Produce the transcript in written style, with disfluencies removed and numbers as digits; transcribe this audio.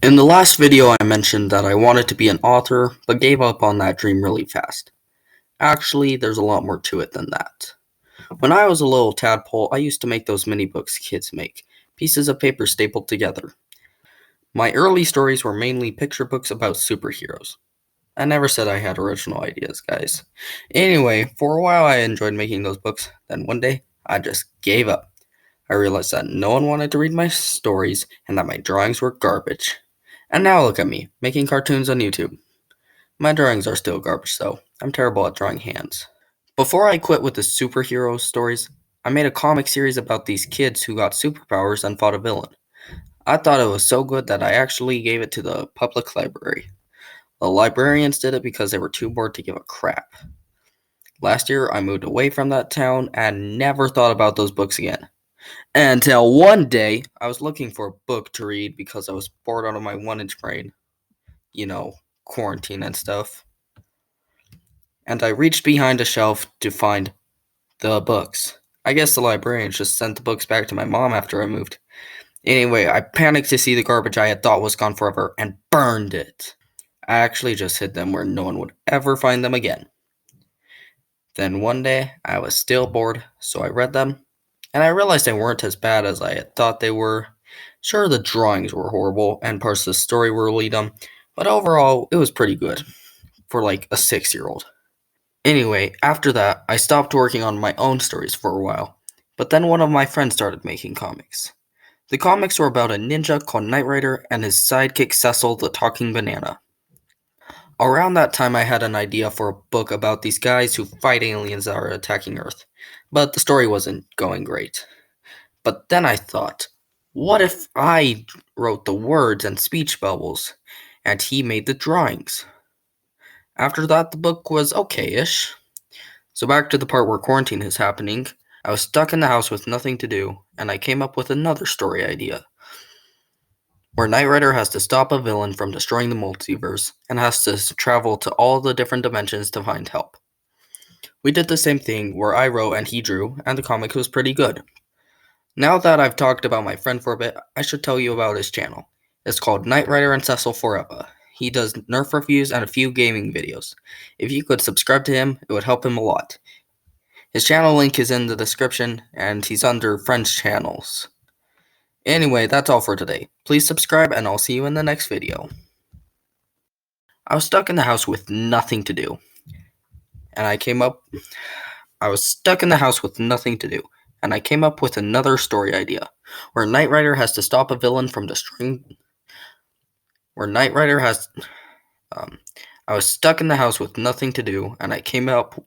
In the last video I mentioned that I wanted to be an author, but gave up on that dream really fast. Actually, there's a lot more to it than that. When I was a little tadpole, I used to make those mini books kids make, pieces of paper stapled together. My early stories were mainly picture books about superheroes. I never said I had original ideas, guys. Anyway, for a while I enjoyed making those books, then one day I just gave up. I realized that no one wanted to read my stories and that my drawings were garbage. And now look at me, making cartoons on YouTube. My drawings are still garbage though. I'm terrible at drawing hands. Before I quit with the superhero stories, I made a comic series about these kids who got superpowers and fought a villain. I thought it was so good that I actually gave it to the public library. The librarians did it because they were too bored to give a crap. Last year, I moved away from that town and never thought about those books again. Until one day, I was looking for a book to read because I was bored out of my 1 inch brain. You know, quarantine and stuff. And I reached behind a shelf to find the books. I guess the librarian just sent the books back to my mom after I moved. Anyway, I panicked to see the garbage I had thought was gone forever and burned it. I actually just hid them where no one would ever find them again. Then one day, I was still bored, so I read them, and I realized they weren't as bad as I had thought they were. Sure, the drawings were horrible, and parts of the story were really dumb, but overall, it was pretty good for like a 6-year-old. Anyway, after that, I stopped working on my own stories for a while, but then one of my friends started making comics. The comics were about a ninja called Knight Rider and his sidekick Cecil the Talking Banana. Around that time, I had an idea for a book about these guys who fight aliens that are attacking Earth, but the story wasn't going great. But then I thought, what if I wrote the words and speech bubbles, and he made the drawings? After that, the book was okay-ish. So back to the part where quarantine is happening, I was stuck in the house with nothing to do, and I came up with another story idea, where Knight Rider has to stop a villain from destroying the multiverse, and has to travel to all the different dimensions to find help. We did the same thing, where I wrote and he drew, and the comic was pretty good. Now that I've talked about my friend for a bit, I should tell you about his channel. It's called Knight Rider and Cecil Forever. He does Nerf reviews and a few gaming videos. If you could subscribe to him, it would help him a lot. His channel link is in the description, and he's under friends' channels. Anyway, that's all for today. Please subscribe, and I'll see you in the next video. I was stuck in the house with nothing to do. I was stuck in the house with nothing to do, and I came up with another story idea, where Knight Rider has to stop a villain from destroying... I was stuck in the house with nothing to do, and I came up